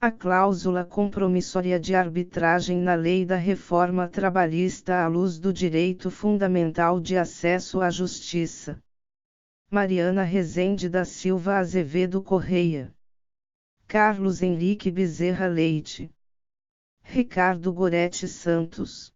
A cláusula compromissória de arbitragem na Lei da Reforma Trabalhista à luz do direito fundamental de acesso à justiça. Mariana Rezende da Silva Azevedo Correia. Carlos Henrique Bezerra Leite. Ricardo Goretti Santos.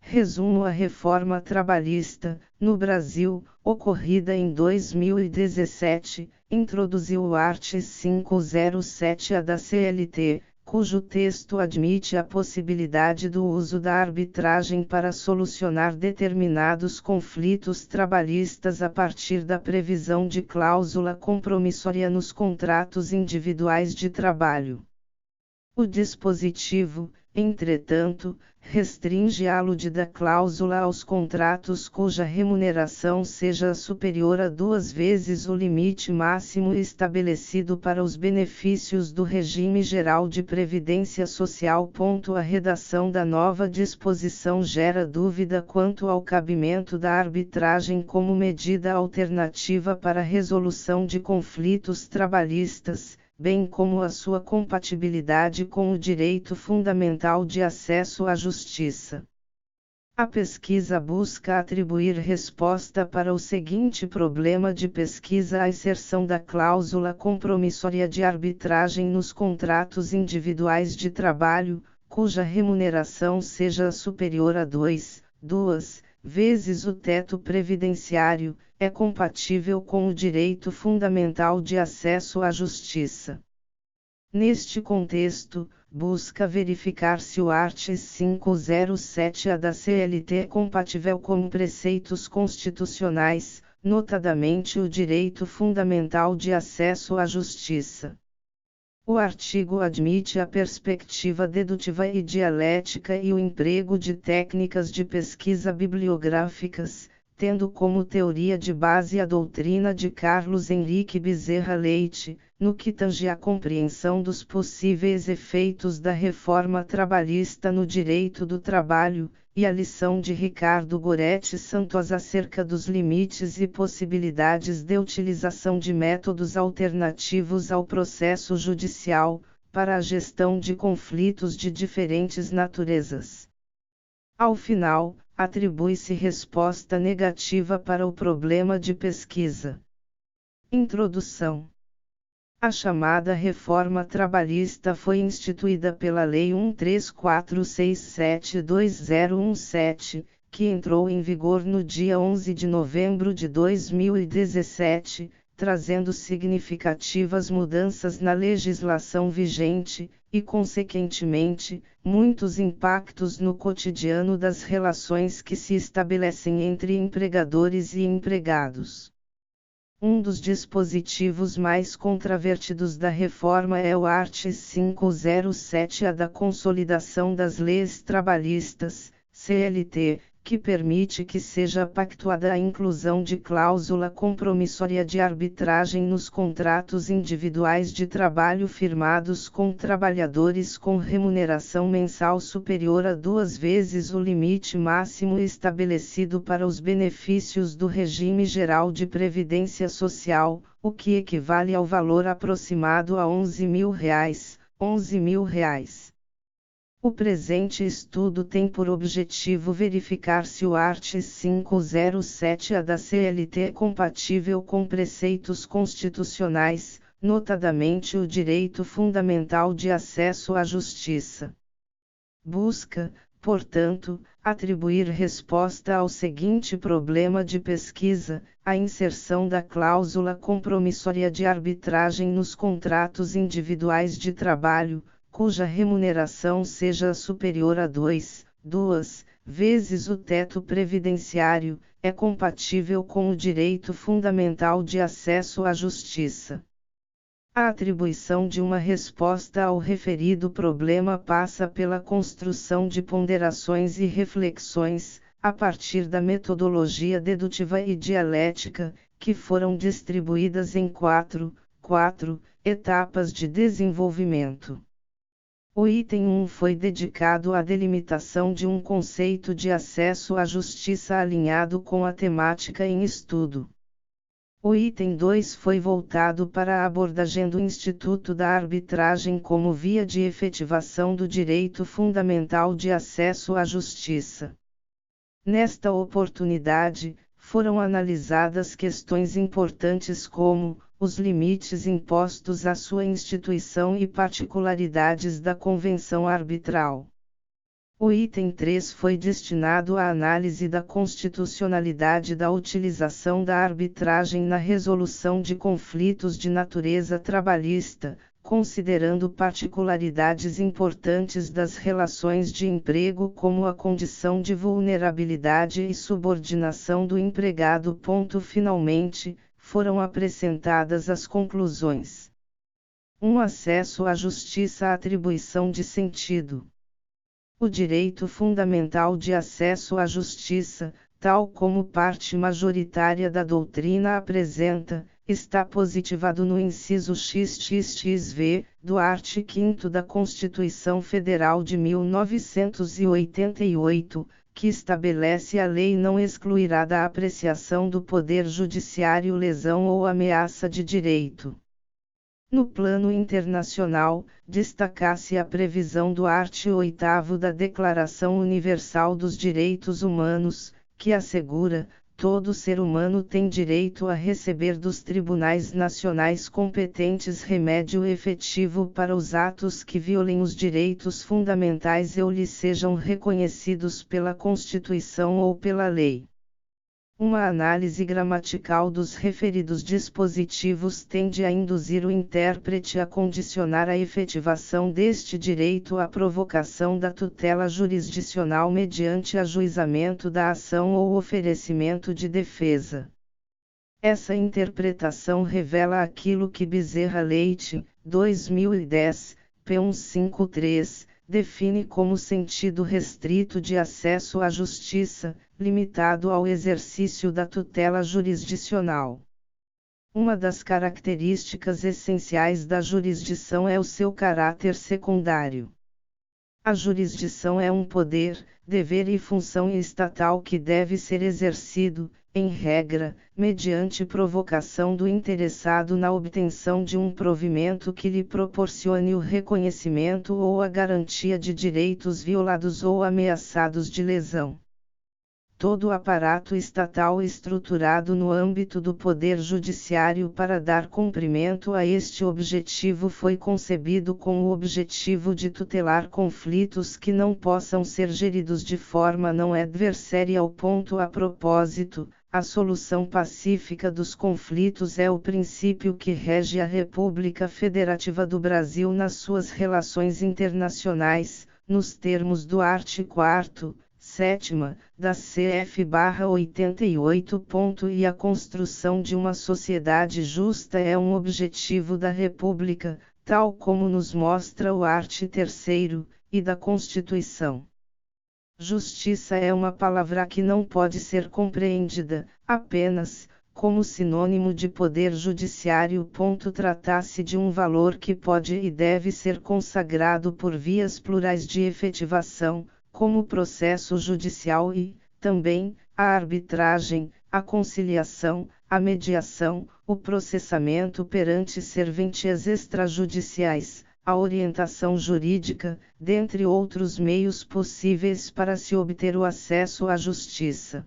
Resumo: a reforma trabalhista, no Brasil, ocorrida em 2017, introduziu o art. 507-A da CLT, cujo texto admite a possibilidade do uso da arbitragem para solucionar determinados conflitos trabalhistas a partir da previsão de cláusula compromissória nos contratos individuais de trabalho. O dispositivo, entretanto, restringe a aludida cláusula aos contratos cuja remuneração seja superior a 2 vezes o limite máximo estabelecido para os benefícios do regime geral de previdência social. A redação da nova disposição gera dúvida quanto ao cabimento da arbitragem como medida alternativa para a resolução de conflitos trabalhistas, bem como a sua compatibilidade com o direito fundamental de acesso à justiça. A pesquisa busca atribuir resposta para o seguinte problema de pesquisa: a inserção da cláusula compromissória de arbitragem nos contratos individuais de trabalho, cuja remuneração seja superior a 2 vezes o teto previdenciário, é compatível com o direito fundamental de acesso à justiça. Neste contexto, busca verificar se o art. 507-A da CLT é compatível com preceitos constitucionais, notadamente o direito fundamental de acesso à justiça. O artigo admite a perspectiva dedutiva e dialética e o emprego de técnicas de pesquisa bibliográficas, tendo como teoria de base a doutrina de Carlos Henrique Bezerra Leite, no que tange à compreensão dos possíveis efeitos da reforma trabalhista no direito do trabalho, e a lição de Ricardo Goretti Santos acerca dos limites e possibilidades de utilização de métodos alternativos ao processo judicial, para a gestão de conflitos de diferentes naturezas. Ao final, atribui-se resposta negativa para o problema de pesquisa. Introdução. A chamada reforma trabalhista foi instituída pela Lei 13467/2017, que entrou em vigor no dia 11 de novembro de 2017, trazendo significativas mudanças na legislação vigente, e consequentemente, muitos impactos no cotidiano das relações que se estabelecem entre empregadores e empregados. Um dos dispositivos mais controvertidos da reforma é o art. 507-A da Consolidação das Leis Trabalhistas, CLT, que permite que seja pactuada a inclusão de cláusula compromissória de arbitragem nos contratos individuais de trabalho firmados com trabalhadores com remuneração mensal superior a 2 vezes o limite máximo estabelecido para os benefícios do regime geral de previdência social, o que equivale ao valor aproximado a R$ 11.000. O presente estudo tem por objetivo verificar se o art. 507-A da CLT é compatível com preceitos constitucionais, notadamente o direito fundamental de acesso à justiça. Busca, portanto, atribuir resposta ao seguinte problema de pesquisa: a inserção da cláusula compromissória de arbitragem nos contratos individuais de trabalho, cuja remuneração seja superior a 2 vezes o teto previdenciário, é compatível com o direito fundamental de acesso à justiça. A atribuição de uma resposta ao referido problema passa pela construção de ponderações e reflexões, a partir da metodologia dedutiva e dialética, que foram distribuídas em quatro etapas de desenvolvimento. O item 1 foi dedicado à delimitação de um conceito de acesso à justiça alinhado com a temática em estudo. O item 2 foi voltado para a abordagem do Instituto da Arbitragem como via de efetivação do direito fundamental de acesso à justiça. Nesta oportunidade, foram analisadas questões importantes como os limites impostos à sua instituição e particularidades da convenção arbitral. O item 3 foi destinado à análise da constitucionalidade da utilização da arbitragem na resolução de conflitos de natureza trabalhista, considerando particularidades importantes das relações de emprego como a condição de vulnerabilidade e subordinação do empregado. Finalmente, foram apresentadas as conclusões. 1. Acesso à justiça. Atribuição de sentido. O direito fundamental de acesso à justiça, tal como parte majoritária da doutrina apresenta, está positivado no inciso XXXV, do art. 5º da Constituição Federal de 1988, que estabelece a lei não excluirá da apreciação do Poder Judiciário lesão ou ameaça de direito. No plano internacional, destaca-se a previsão do art. 8º da Declaração Universal dos Direitos Humanos, que assegura: todo ser humano tem direito a receber dos tribunais nacionais competentes remédio efetivo para os atos que violem os direitos fundamentais ou lhes sejam reconhecidos pela Constituição ou pela lei. Uma análise gramatical dos referidos dispositivos tende a induzir o intérprete a condicionar a efetivação deste direito à provocação da tutela jurisdicional mediante ajuizamento da ação ou oferecimento de defesa. Essa interpretação revela aquilo que Bezerra Leite, 2010, p. 153, define como sentido restrito de acesso à justiça, limitado ao exercício da tutela jurisdicional. Uma das características essenciais da jurisdição é o seu caráter secundário. A jurisdição é um poder, dever e função estatal que deve ser exercido, em regra, mediante provocação do interessado na obtenção de um provimento que lhe proporcione o reconhecimento ou a garantia de direitos violados ou ameaçados de lesão. Todo o aparato estatal estruturado no âmbito do Poder Judiciário para dar cumprimento a este objetivo foi concebido com o objetivo de tutelar conflitos que não possam ser geridos de forma não adversarial. A propósito, a solução pacífica dos conflitos é o princípio que rege a República Federativa do Brasil nas suas relações internacionais, nos termos do art. 4º, 7ª, da CF/88. E a construção de uma sociedade justa é um objetivo da República, tal como nos mostra o art. 3º, e da Constituição. Justiça é uma palavra que não pode ser compreendida, apenas, como sinônimo de poder judiciário. Trata-se de um valor que pode e deve ser consagrado por vias plurais de efetivação, como o processo judicial e, também, a arbitragem, a conciliação, a mediação, o processamento perante serventias extrajudiciais, a orientação jurídica, dentre outros meios possíveis para se obter o acesso à justiça.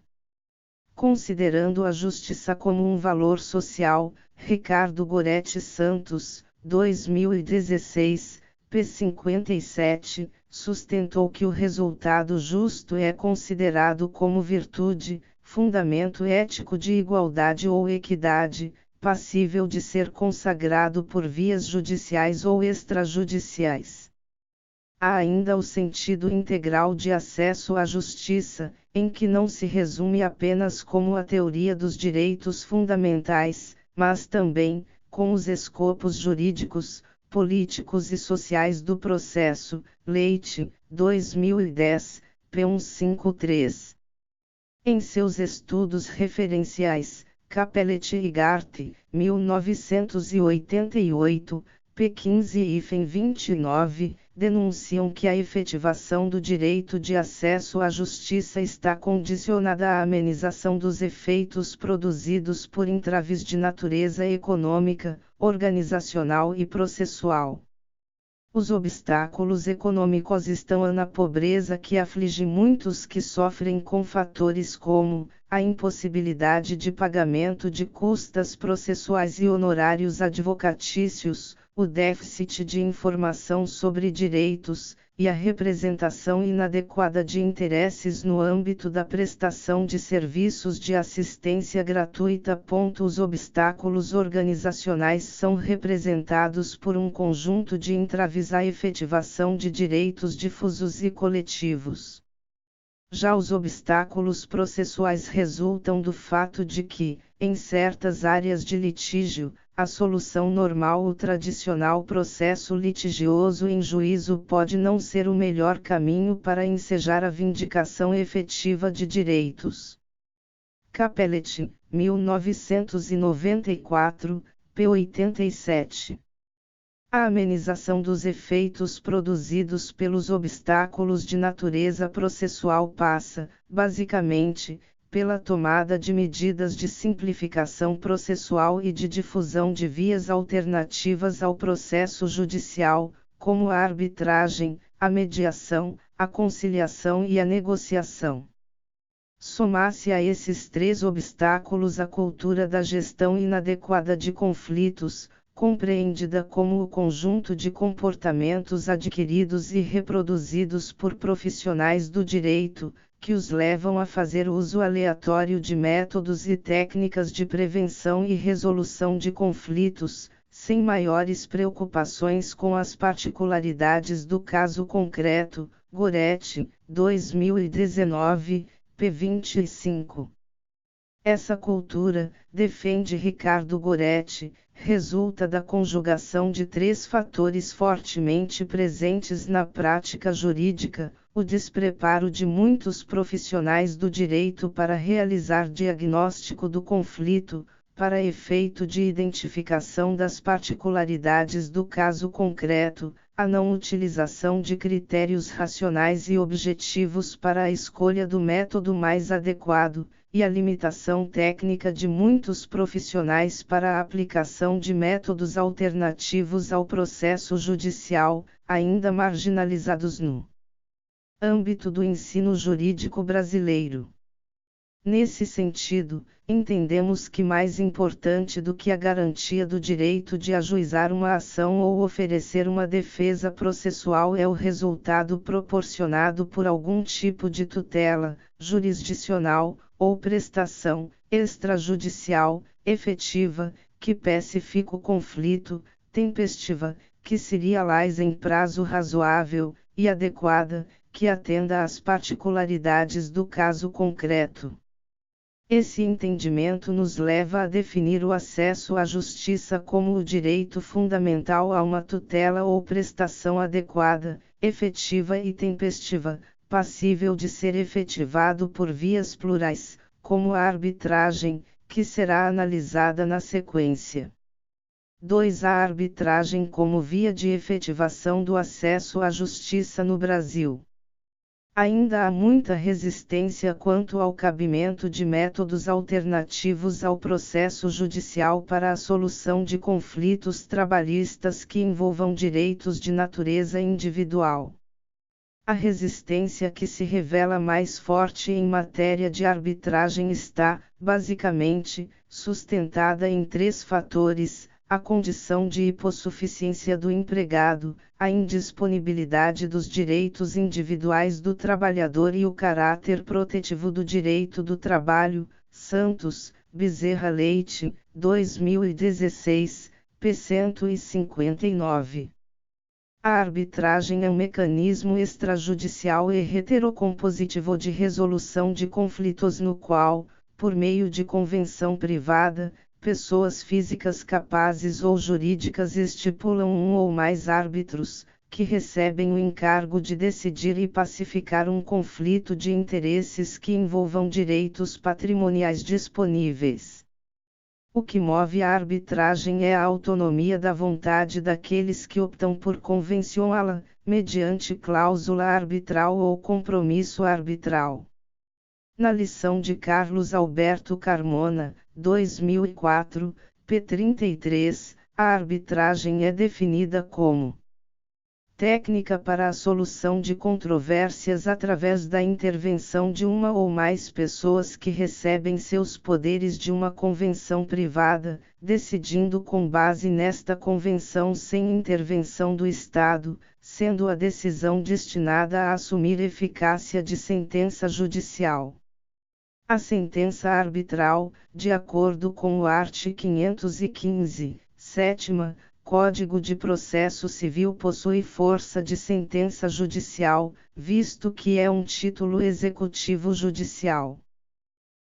Considerando a justiça como um valor social, Ricardo Goretti Santos, 2016, p. 57, sustentou que o resultado justo é considerado como virtude, fundamento ético de igualdade ou equidade, passível de ser consagrado por vias judiciais ou extrajudiciais. Há ainda o sentido integral de acesso à justiça, em que não se resume apenas como a teoria dos direitos fundamentais, mas também, com os escopos jurídicos, políticos e sociais do processo. Leite, 2010, p. 153. Em seus estudos referenciais, Capelletti e Garte, 1988, P15-29, denunciam que a efetivação do direito de acesso à justiça está condicionada à amenização dos efeitos produzidos por entraves de natureza econômica, organizacional e processual. Os obstáculos econômicos estão na pobreza que aflige muitos que sofrem com fatores como a impossibilidade de pagamento de custas processuais e honorários advocatícios, o déficit de informação sobre direitos, e a representação inadequada de interesses no âmbito da prestação de serviços de assistência gratuita. Os obstáculos organizacionais são representados por um conjunto de entraves à efetivação de direitos difusos e coletivos. Já os obstáculos processuais resultam do fato de que, em certas áreas de litígio, a solução normal ou tradicional processo litigioso em juízo pode não ser o melhor caminho para ensejar a vindicação efetiva de direitos. Capelletti, 1994, p. 87. A amenização dos efeitos produzidos pelos obstáculos de natureza processual passa, basicamente, pela tomada de medidas de simplificação processual e de difusão de vias alternativas ao processo judicial, como a arbitragem, a mediação, a conciliação e a negociação. Soma-se a esses três obstáculos a cultura da gestão inadequada de conflitos, compreendida como o conjunto de comportamentos adquiridos e reproduzidos por profissionais do direito, que os levam a fazer uso aleatório de métodos e técnicas de prevenção e resolução de conflitos, sem maiores preocupações com as particularidades do caso concreto. Goretti, 2019, p. 25. Essa cultura, defende Ricardo Goretti, resulta da conjugação de três fatores fortemente presentes na prática jurídica: o despreparo de muitos profissionais do direito para realizar diagnóstico do conflito, para efeito de identificação das particularidades do caso concreto, a não utilização de critérios racionais e objetivos para a escolha do método mais adequado, e a limitação técnica de muitos profissionais para a aplicação de métodos alternativos ao processo judicial, ainda marginalizados no âmbito do ensino jurídico brasileiro. Nesse sentido, entendemos que mais importante do que a garantia do direito de ajuizar uma ação ou oferecer uma defesa processual é o resultado proporcionado por algum tipo de tutela, jurisdicional, ou prestação, extrajudicial, efetiva, que pacifique o conflito, tempestiva, que se realize em prazo razoável, e adequada, que atenda às particularidades do caso concreto. Esse entendimento nos leva a definir o acesso à justiça como o direito fundamental a uma tutela ou prestação adequada, efetiva e tempestiva, passível de ser efetivado por vias plurais, como a arbitragem, que será analisada na sequência. 2. A arbitragem como via de efetivação do acesso à justiça no Brasil. Ainda há muita resistência quanto ao cabimento de métodos alternativos ao processo judicial para a solução de conflitos trabalhistas que envolvam direitos de natureza individual. A resistência que se revela mais forte em matéria de arbitragem está, basicamente, sustentada em três fatores: a condição de hipossuficiência do empregado, a indisponibilidade dos direitos individuais do trabalhador e o caráter protetivo do direito do trabalho. Santos, Bezerra Leite, 2016, p. 159. A arbitragem é um mecanismo extrajudicial e heterocompositivo de resolução de conflitos no qual, por meio de convenção privada, pessoas físicas capazes ou jurídicas estipulam um ou mais árbitros, que recebem o encargo de decidir e pacificar um conflito de interesses que envolvam direitos patrimoniais disponíveis. O que move a arbitragem é a autonomia da vontade daqueles que optam por convencioná-la, mediante cláusula arbitral ou compromisso arbitral. Na lição de Carlos Alberto Carmona, 2004, p. 33, a arbitragem é definida como técnica para a solução de controvérsias através da intervenção de uma ou mais pessoas que recebem seus poderes de uma convenção privada, decidindo com base nesta convenção sem intervenção do Estado, sendo a decisão destinada a assumir eficácia de sentença judicial. A sentença arbitral, de acordo com o art. 515, 7ª, Código de Processo Civil, possui força de sentença judicial, visto que é um título executivo judicial.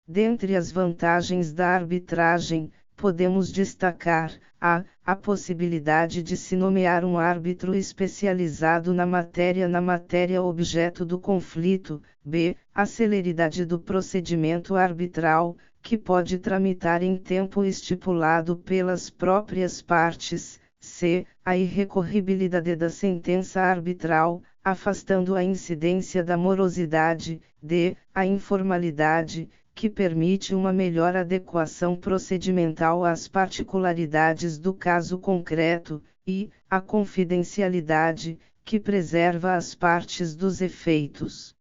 Dentre as vantagens da arbitragem, podemos destacar a possibilidade de se nomear um árbitro especializado na matéria objeto do conflito, b. a celeridade do procedimento arbitral, que pode tramitar em tempo estipulado pelas próprias partes, c. a irrecorribilidade da sentença arbitral, afastando a incidência da morosidade, d. a informalidade, que permite uma melhor adequação procedimental às particularidades do caso concreto, e a confidencialidade, que preserva as partes dos efeitos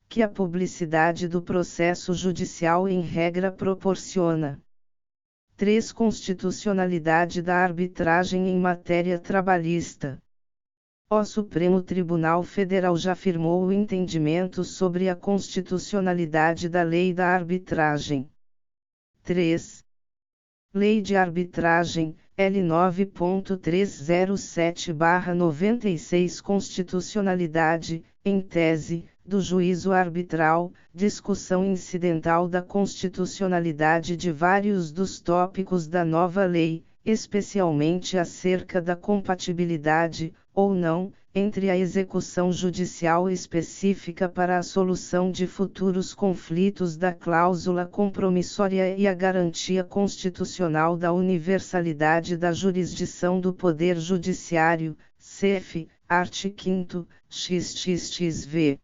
que a publicidade do processo judicial em regra proporciona. 3. Constitucionalidade da arbitragem em matéria trabalhista. O Supremo Tribunal Federal já firmou o entendimento sobre a constitucionalidade da Lei da Arbitragem. 3. Lei de Arbitragem, L 9.307/96. Constitucionalidade, em tese, do juízo arbitral, discussão incidental da constitucionalidade de vários dos tópicos da nova lei, especialmente acerca da compatibilidade, ou não, entre a execução judicial específica para a solução de futuros conflitos da cláusula compromissória e a garantia constitucional da universalidade da jurisdição do Poder Judiciário, cf. art. 5º, XXXV.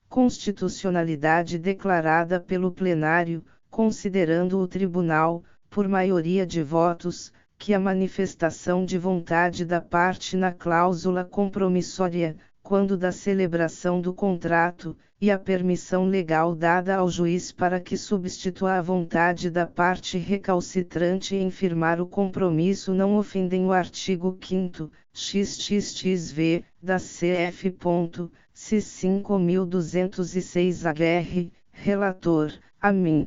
Constitucionalidade declarada pelo plenário, considerando o tribunal, por maioria de votos, que a manifestação de vontade da parte na cláusula compromissória, quando da celebração do contrato, e a permissão legal dada ao juiz para que substitua a vontade da parte recalcitrante em firmar o compromisso não ofendem o artigo 5º, XXXV, da CF. C. 5206-AGR, relator, a mim.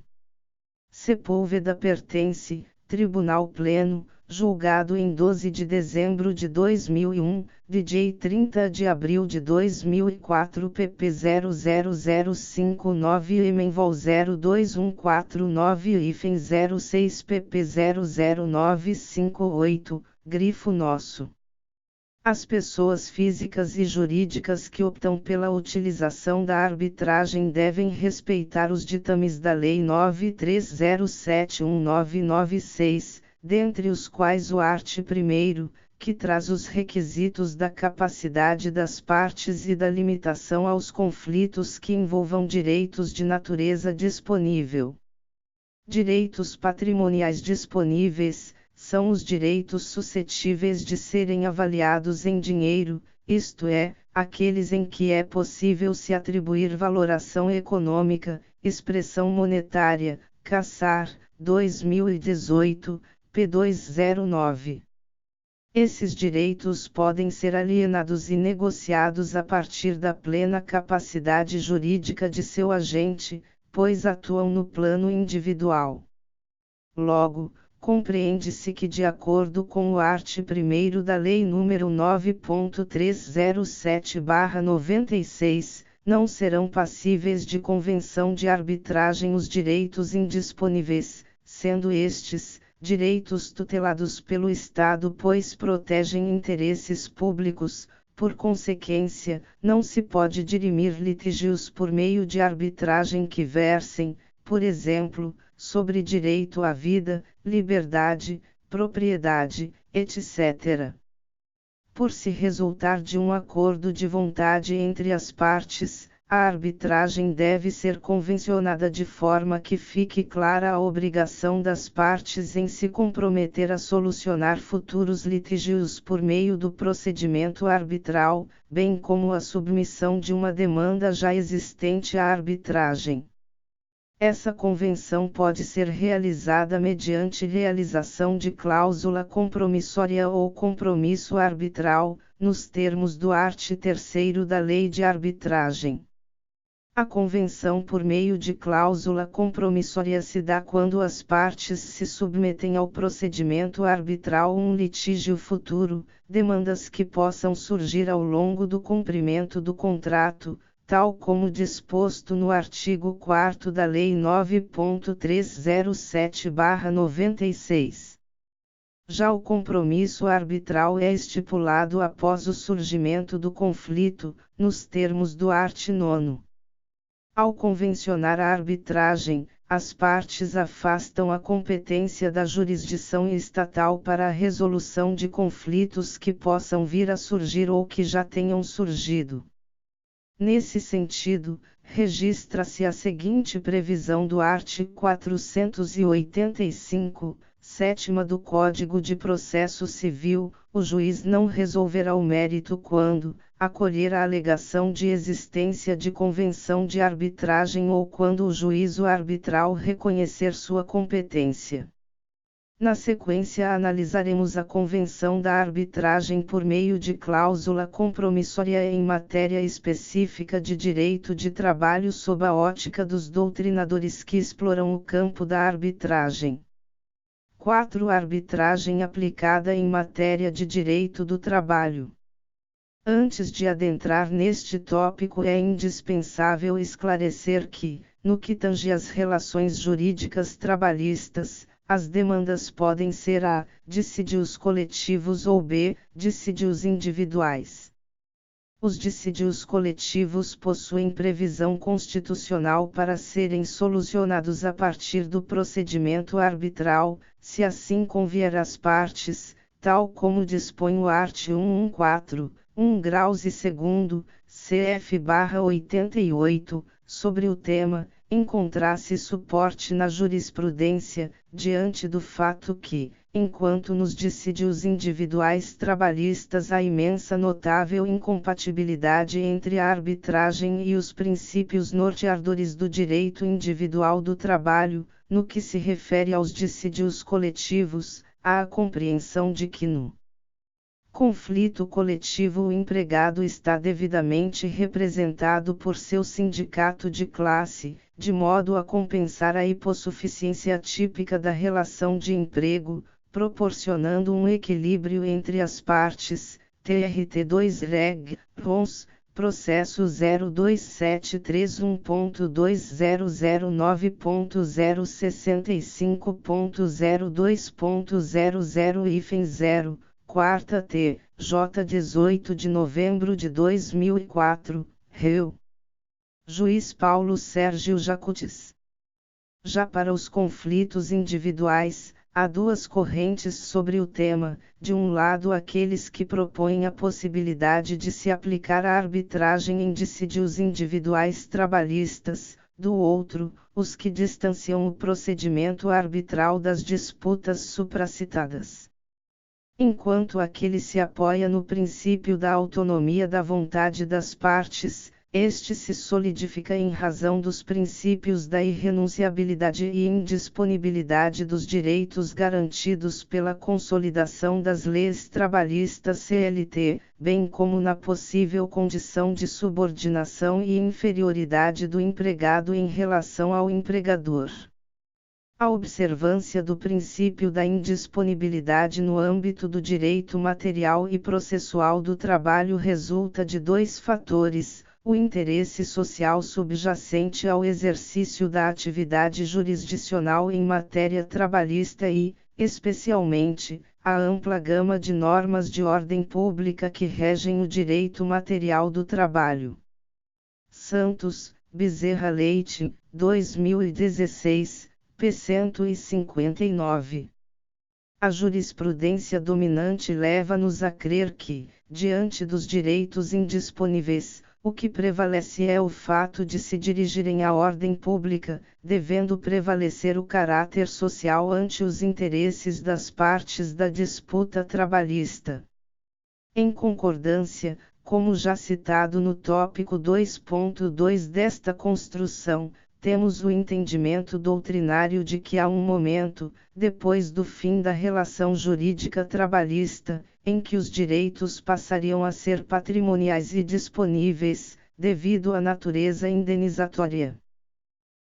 Sepúlveda pertence, Tribunal Pleno, julgado em 12 de dezembro de 2001, DJ 30 de abril de 2004, pp 00059 Emenvol 02149 06 pp 00958, grifo nosso. As pessoas físicas e jurídicas que optam pela utilização da arbitragem devem respeitar os ditames da Lei 930719996, dentre os quais o art. 1º, que traz os requisitos da capacidade das partes e da limitação aos conflitos que envolvam direitos de natureza disponível. Direitos patrimoniais disponíveis são os direitos suscetíveis de serem avaliados em dinheiro, isto é, aqueles em que é possível se atribuir valoração econômica, expressão monetária, Cassar, 2018, p. 209. Esses direitos podem ser alienados e negociados a partir da plena capacidade jurídica de seu agente, pois atuam no plano individual. Logo, compreende-se que, de acordo com o art. 1º da Lei nº 9.307/96, não serão passíveis de convenção de arbitragem os direitos indisponíveis, sendo estes, direitos tutelados pelo Estado pois protegem interesses públicos. Por consequência, não se pode dirimir litígios por meio de arbitragem que versem, por exemplo, sobre direito à vida, liberdade, propriedade, etc. Por se resultar de um acordo de vontade entre as partes, a arbitragem deve ser convencionada de forma que fique clara a obrigação das partes em se comprometer a solucionar futuros litígios por meio do procedimento arbitral, bem como a submissão de uma demanda já existente à arbitragem. Essa convenção pode ser realizada mediante realização de cláusula compromissória ou compromisso arbitral, nos termos do art. 3º da Lei de Arbitragem. A convenção por meio de cláusula compromissória se dá quando as partes se submetem ao procedimento arbitral um litígio futuro, demandas que possam surgir ao longo do cumprimento do contrato, tal como disposto no artigo 4º da Lei 9.307/96. Já o compromisso arbitral é estipulado após o surgimento do conflito, nos termos do art. 9. Ao convencionar a arbitragem, as partes afastam a competência da jurisdição estatal para a resolução de conflitos que possam vir a surgir ou que já tenham surgido. Nesse sentido, registra-se a seguinte previsão do art. 485, 7ª do Código de Processo Civil: o juiz não resolverá o mérito quando acolher a alegação de existência de convenção de arbitragem ou quando o juízo arbitral reconhecer sua competência. Na sequência analisaremos a convenção da arbitragem por meio de cláusula compromissória em matéria específica de direito de trabalho sob a ótica dos doutrinadores que exploram o campo da arbitragem. 4. Arbitragem aplicada em matéria de direito do trabalho. Antes de adentrar neste tópico é indispensável esclarecer que, no que tange às relações jurídicas trabalhistas, as demandas podem ser a. Dissídios coletivos ou b. Dissídios individuais. Os dissídios coletivos possuem previsão constitucional para serem solucionados a partir do procedimento arbitral, se assim convier às partes, tal como dispõe o art. 114, 1 graus e segundo, cf/88, sobre o tema, encontrasse suporte na jurisprudência, diante do fato que, enquanto nos dissídios individuais trabalhistas há imensa notável incompatibilidade entre a arbitragem e os princípios norteadores do direito individual do trabalho, no que se refere aos dissídios coletivos, há a compreensão de que no conflito coletivo o empregado está devidamente representado por seu sindicato de classe, de modo a compensar a hipossuficiência típica da relação de emprego, proporcionando um equilíbrio entre as partes. TRT2 Reg. Rons. Processo 02730.2009.065.02.00 Quarta T. J. 18 de novembro de 2004, Rio. Juiz Paulo Sérgio Jacutis. Já para os conflitos individuais, há duas correntes sobre o tema: de um lado aqueles que propõem a possibilidade de se aplicar a arbitragem em dissídios individuais trabalhistas, do outro, os que distanciam o procedimento arbitral das disputas supracitadas. Enquanto aquele se apoia no princípio da autonomia da vontade das partes, este se solidifica em razão dos princípios da irrenunciabilidade e indisponibilidade dos direitos garantidos pela consolidação das leis trabalhistas CLT, bem como na possível condição de subordinação e inferioridade do empregado em relação ao empregador. A observância do princípio da indisponibilidade no âmbito do direito material e processual do trabalho resulta de dois fatores: o interesse social subjacente ao exercício da atividade jurisdicional em matéria trabalhista e, especialmente, a ampla gama de normas de ordem pública que regem o direito material do trabalho. Santos, Bezerra Leite, 2016. p. 159. A jurisprudência dominante leva-nos a crer que, diante dos direitos indisponíveis, o que prevalece é o fato de se dirigirem à ordem pública, devendo prevalecer o caráter social ante os interesses das partes da disputa trabalhista. Em concordância, como já citado no tópico 2.2 desta construção, temos o entendimento doutrinário de que há um momento, depois do fim da relação jurídica trabalhista, em que os direitos passariam a ser patrimoniais e disponíveis, devido à natureza indenizatória.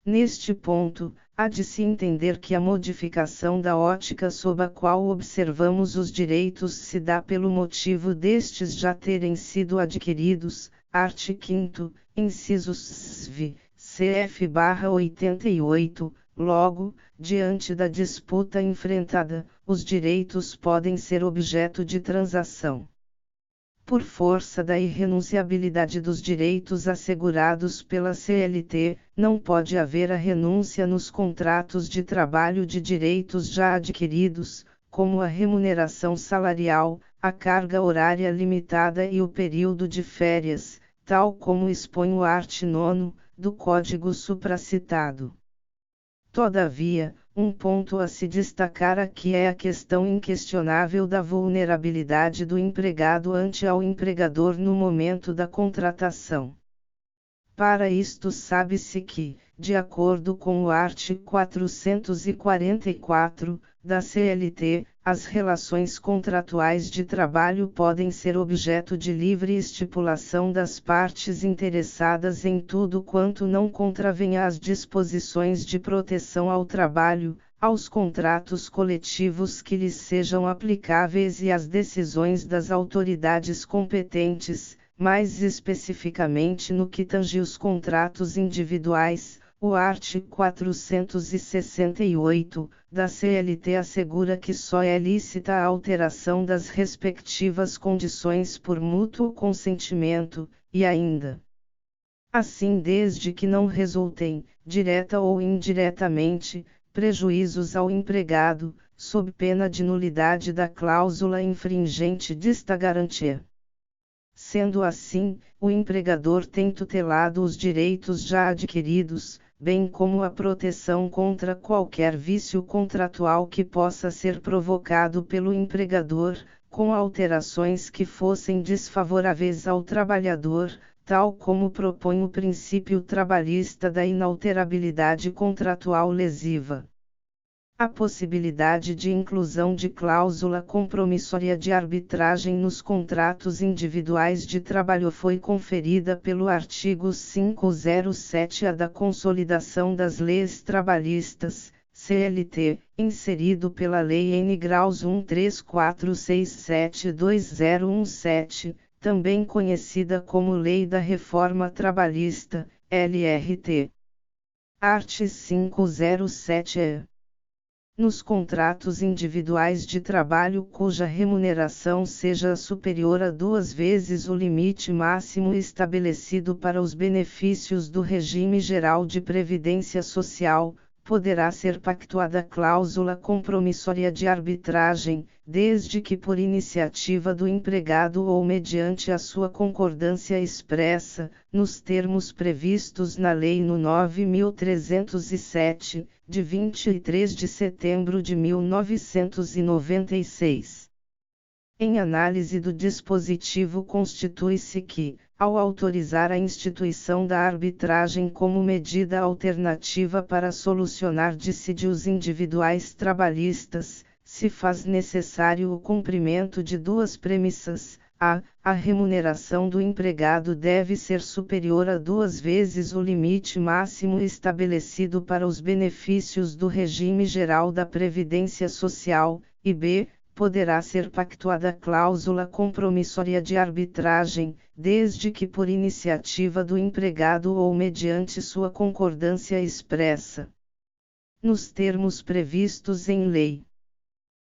Neste ponto, há de se entender que a modificação da ótica sob a qual observamos os direitos se dá pelo motivo destes já terem sido adquiridos, art. 5º, inciso SV, cf/88, logo, diante da disputa enfrentada, os direitos podem ser objeto de transação. Por força da irrenunciabilidade dos direitos assegurados pela CLT, não pode haver a renúncia nos contratos de trabalho de direitos já adquiridos, como a remuneração salarial, a carga horária limitada e o período de férias, tal como expõe o art. 9, do Código supracitado. Todavia, um ponto a se destacar aqui é a questão inquestionável da vulnerabilidade do empregado ante ao empregador no momento da contratação. Para isto sabe-se que, de acordo com o art. 444, da CLT, as relações contratuais de trabalho podem ser objeto de livre estipulação das partes interessadas em tudo quanto não contravenha às disposições de proteção ao trabalho, aos contratos coletivos que lhes sejam aplicáveis e às decisões das autoridades competentes, mais especificamente no que tange os contratos individuais. O art. 468, da CLT assegura que só é lícita a alteração das respectivas condições por mútuo consentimento, e ainda assim desde que não resultem, direta ou indiretamente, prejuízos ao empregado, sob pena de nulidade da cláusula infringente desta garantia. Sendo assim, o empregador tem tutelado os direitos já adquiridos, bem como a proteção contra qualquer vício contratual que possa ser provocado pelo empregador, com alterações que fossem desfavoráveis ao trabalhador, tal como propõe o princípio trabalhista da inalterabilidade contratual lesiva. A possibilidade de inclusão de cláusula compromissória de arbitragem nos contratos individuais de trabalho foi conferida pelo artigo 507-A da Consolidação das Leis Trabalhistas, CLT, inserido pela Lei N. Graus 134672017, também conhecida como Lei da Reforma Trabalhista, LRT. Art. 507-E. Nos contratos individuais de trabalho cuja remuneração seja superior a 2 vezes o limite máximo estabelecido para os benefícios do regime geral de previdência social, poderá ser pactuada cláusula compromissória de arbitragem, desde que por iniciativa do empregado ou mediante a sua concordância expressa, nos termos previstos na Lei No. 9.307, de 23 de setembro de 1996. Em análise do dispositivo constitui-se que, ao autorizar a instituição da arbitragem como medida alternativa para solucionar dissídios individuais trabalhistas, se faz necessário o cumprimento de duas premissas: a remuneração do empregado deve ser superior a 2 vezes o limite máximo estabelecido para os benefícios do regime geral da Previdência Social, e b. poderá ser pactuada cláusula compromissória de arbitragem, desde que por iniciativa do empregado ou mediante sua concordância expressa. Nos termos previstos em lei.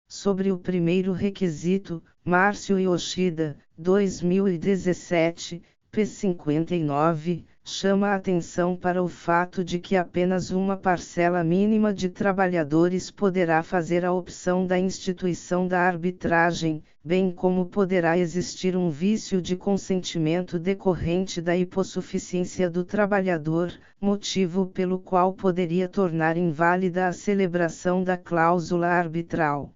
Sobre o primeiro requisito, Márcio Yoshida, 2017, p. 59, chama a atenção para o fato de que apenas uma parcela mínima de trabalhadores poderá fazer a opção da instituição da arbitragem, bem como poderá existir um vício de consentimento decorrente da hipossuficiência do trabalhador, motivo pelo qual poderia tornar inválida a celebração da cláusula arbitral.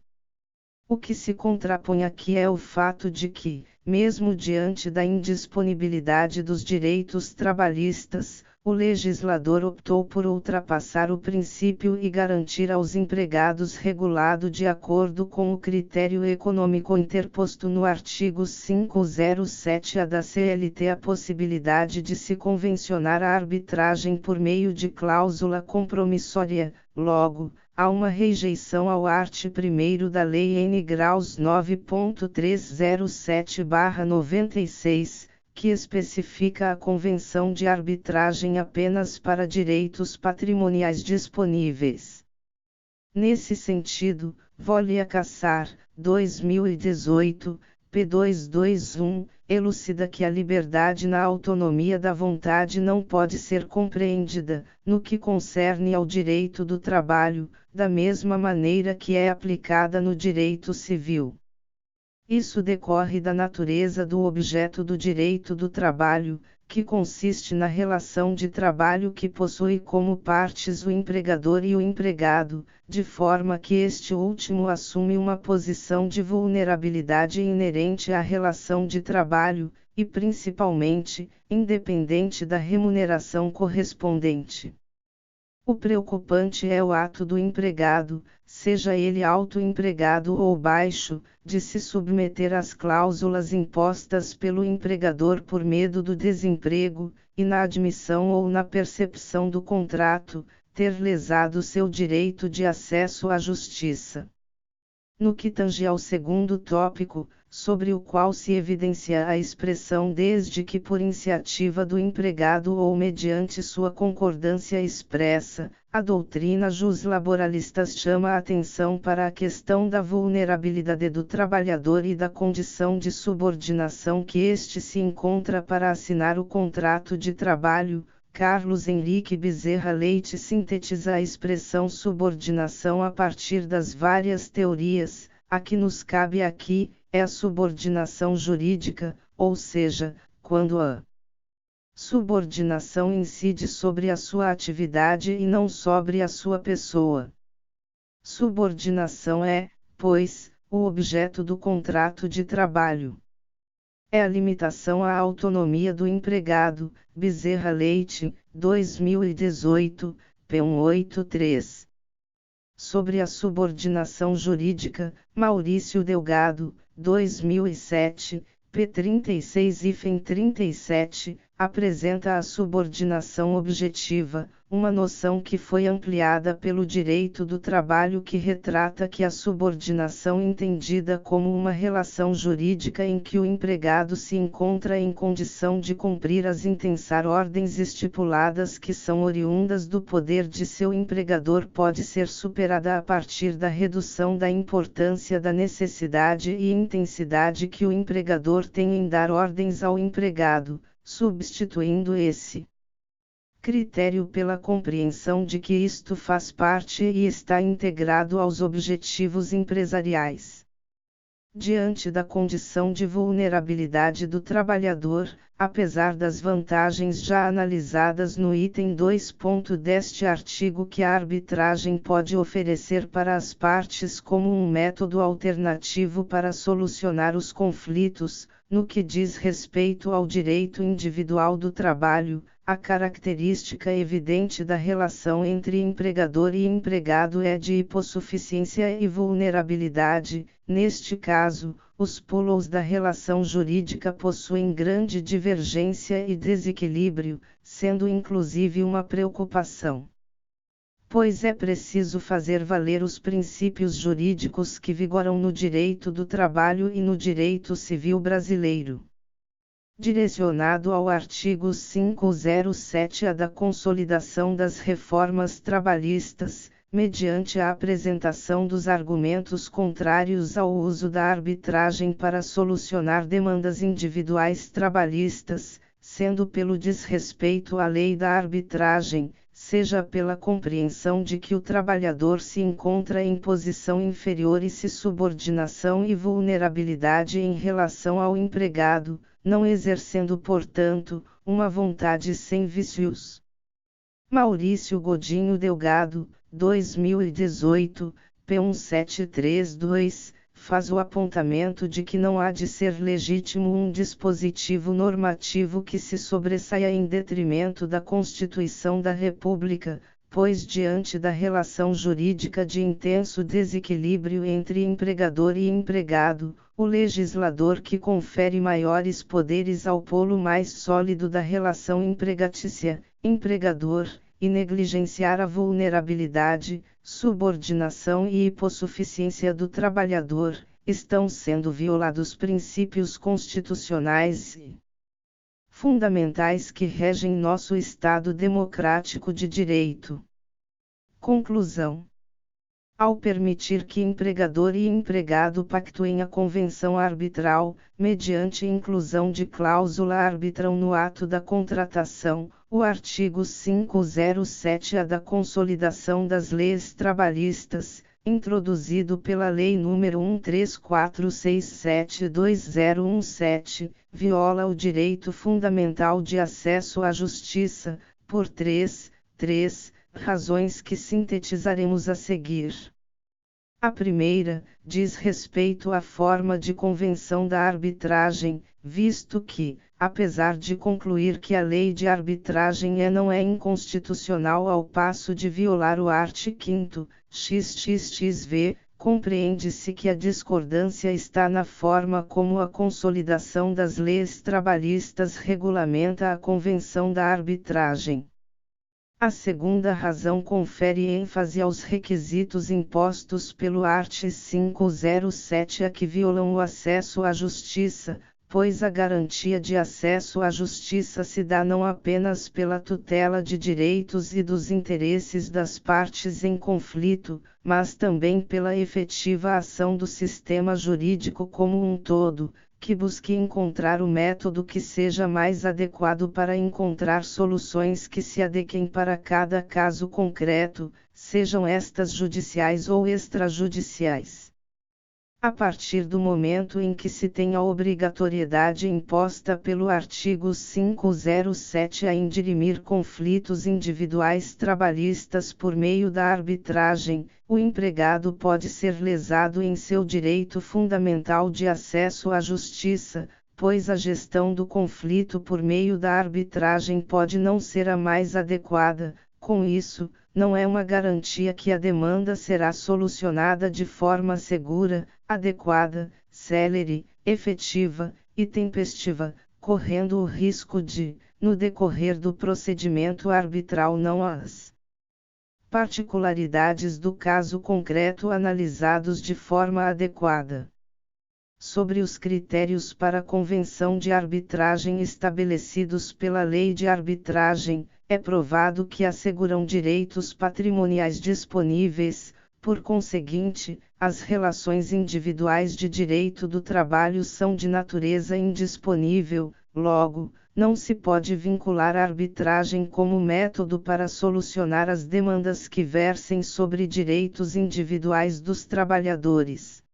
O que se contrapõe aqui é o fato de que, mesmo diante da indisponibilidade dos direitos trabalhistas, o legislador optou por ultrapassar o princípio e garantir aos empregados regulado de acordo com o critério econômico interposto no artigo 507-A da CLT a possibilidade de se convencionar a arbitragem por meio de cláusula compromissória. Logo, há uma rejeição ao art. 1º da Lei N. Graus 9.307/96, que especifica a convenção de arbitragem apenas para direitos patrimoniais disponíveis. Nesse sentido, Vole a Cassar, 2018, p. 221, elucida que a liberdade na autonomia da vontade não pode ser compreendida, no que concerne ao direito do trabalho, da mesma maneira que é aplicada no direito civil. Isso decorre da natureza do objeto do direito do trabalho, que consiste na relação de trabalho que possui como partes o empregador e o empregado, de forma que este último assume uma posição de vulnerabilidade inerente à relação de trabalho, e principalmente, independente da remuneração correspondente. O preocupante é o ato do empregado, seja ele autoempregado ou baixo, de se submeter às cláusulas impostas pelo empregador por medo do desemprego, e na admissão ou na percepção do contrato, ter lesado seu direito de acesso à justiça. No que tange ao segundo tópico, sobre o qual se evidencia a expressão desde que por iniciativa do empregado ou mediante sua concordância expressa, a doutrina juslaboralista chama a atenção para a questão da vulnerabilidade do trabalhador e da condição de subordinação que este se encontra para assinar o contrato de trabalho. Carlos Henrique Bezerra Leite sintetiza a expressão subordinação a partir das várias teorias. A que nos cabe aqui é a subordinação jurídica, ou seja, quando a subordinação incide sobre a sua atividade e não sobre a sua pessoa. Subordinação é, pois, o objeto do contrato de trabalho. É a limitação à autonomia do empregado. Bezerra Leite, 2018, p. 183. Sobre a subordinação jurídica, Maurício Delgado, 2007, p. 36 e 37, apresenta a subordinação objetiva, uma noção que foi ampliada pelo direito do trabalho que retrata que a subordinação entendida como uma relação jurídica em que o empregado se encontra em condição de cumprir as intensar ordens estipuladas que são oriundas do poder de seu empregador pode ser superada a partir da redução da importância da necessidade e intensidade que o empregador tem em dar ordens ao empregado, substituindo esse critério pela compreensão de que isto faz parte e está integrado aos objetivos empresariais. Diante da condição de vulnerabilidade do trabalhador, apesar das vantagens já analisadas no item 2. Deste artigo que a arbitragem pode oferecer para as partes como um método alternativo para solucionar os conflitos, no que diz respeito ao direito individual do trabalho, a característica evidente da relação entre empregador e empregado é de hipossuficiência e vulnerabilidade. Neste caso, os polos da relação jurídica possuem grande divergência e desequilíbrio, sendo inclusive uma preocupação. Pois é preciso fazer valer os princípios jurídicos que vigoram no direito do trabalho e no direito civil brasileiro. Direcionado ao artigo 507-A da Consolidação das Reformas Trabalhistas, mediante a apresentação dos argumentos contrários ao uso da arbitragem para solucionar demandas individuais trabalhistas, sendo pelo desrespeito à lei da arbitragem, seja pela compreensão de que o trabalhador se encontra em posição inferior e se subordinação e vulnerabilidade em relação ao empregado, não exercendo portanto, uma vontade sem vícios. Maurício Godinho Delgado, 2018, P1732, faz o apontamento de que não há de ser legítimo um dispositivo normativo que se sobressaia em detrimento da Constituição da República, pois diante da relação jurídica de intenso desequilíbrio entre empregador e empregado, o legislador que confere maiores poderes ao polo mais sólido da relação empregatícia-empregador, e negligenciar a vulnerabilidade, subordinação e hipossuficiência do trabalhador, estão sendo violados princípios constitucionais e fundamentais que regem nosso Estado democrático de direito. Conclusão. Ao permitir que empregador e empregado pactuem a convenção arbitral, mediante inclusão de cláusula arbitral no ato da contratação, o artigo 507-A da Consolidação das Leis Trabalhistas, introduzido pela Lei nº 13467/2017, viola o direito fundamental de acesso à justiça, por três razões que sintetizaremos a seguir. A primeira, diz respeito à forma de convenção da arbitragem, visto que, apesar de concluir que a lei de arbitragem não é inconstitucional ao passo de violar o art. 5º, XXXV, compreende-se que a discordância está na forma como a consolidação das leis trabalhistas regulamenta a convenção da arbitragem. A segunda razão confere ênfase aos requisitos impostos pelo art. 507-A que violam o acesso à justiça, pois a garantia de acesso à justiça se dá não apenas pela tutela de direitos e dos interesses das partes em conflito, mas também pela efetiva ação do sistema jurídico como um todo, que busque encontrar o método que seja mais adequado para encontrar soluções que se adequem para cada caso concreto, sejam estas judiciais ou extrajudiciais. A partir do momento em que se tem a obrigatoriedade imposta pelo artigo 507 em dirimir conflitos individuais trabalhistas por meio da arbitragem, o empregado pode ser lesado em seu direito fundamental de acesso à justiça, pois a gestão do conflito por meio da arbitragem pode não ser a mais adequada. Com isso, não é uma garantia que a demanda será solucionada de forma segura, adequada, célere, efetiva e tempestiva, correndo o risco de, no decorrer do procedimento arbitral, não as particularidades do caso concreto analisados de forma adequada. Sobre os critérios para a convenção de arbitragem estabelecidos pela Lei de Arbitragem, é provado que asseguram direitos patrimoniais disponíveis, por conseguinte, as relações individuais de direito do trabalho são de natureza indisponível, logo, não se pode vincular a arbitragem como método para solucionar as demandas que versem sobre direitos individuais dos trabalhadores.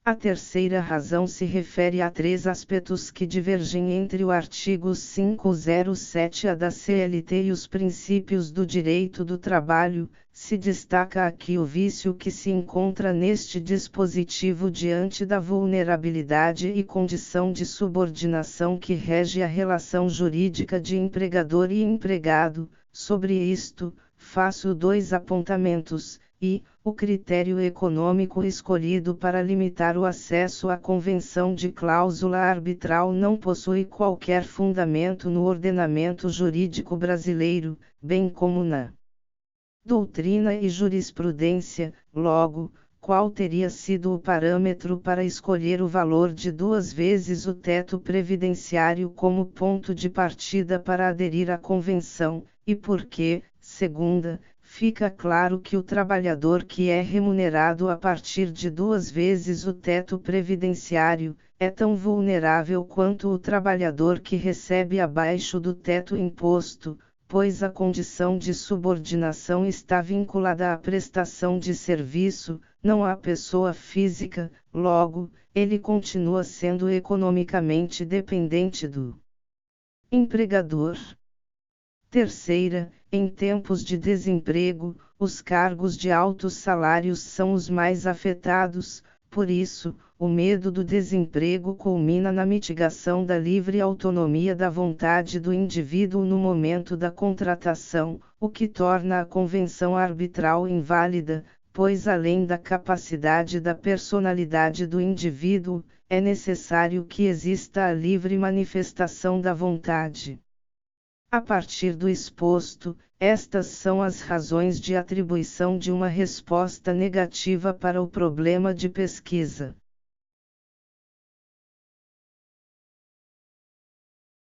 A terceira razão se refere a três aspectos que divergem entre o artigo 507-A da CLT e os princípios do direito do trabalho. Se destaca aqui o vício que se encontra neste dispositivo diante da vulnerabilidade e condição de subordinação que rege a relação jurídica de empregador e empregado. Sobre isto, faço dois apontamentos. O critério econômico escolhido para limitar o acesso à convenção de cláusula arbitral não possui qualquer fundamento no ordenamento jurídico brasileiro, bem como na doutrina e jurisprudência. Logo, qual teria sido o parâmetro para escolher o valor de 2 vezes o teto previdenciário como ponto de partida para aderir à convenção, e por que, segunda, fica claro que o trabalhador que é remunerado a partir de 2 vezes o teto previdenciário, é tão vulnerável quanto o trabalhador que recebe abaixo do teto imposto, pois a condição de subordinação está vinculada à prestação de serviço, não à pessoa física, logo, ele continua sendo economicamente dependente do empregador. Terceira, em tempos de desemprego, os cargos de altos salários são os mais afetados, por isso, o medo do desemprego culmina na mitigação da livre autonomia da vontade do indivíduo no momento da contratação, o que torna a convenção arbitral inválida, pois além da capacidade da personalidade do indivíduo, é necessário que exista a livre manifestação da vontade. A partir do exposto, estas são as razões de atribuição de uma resposta negativa para o problema de pesquisa.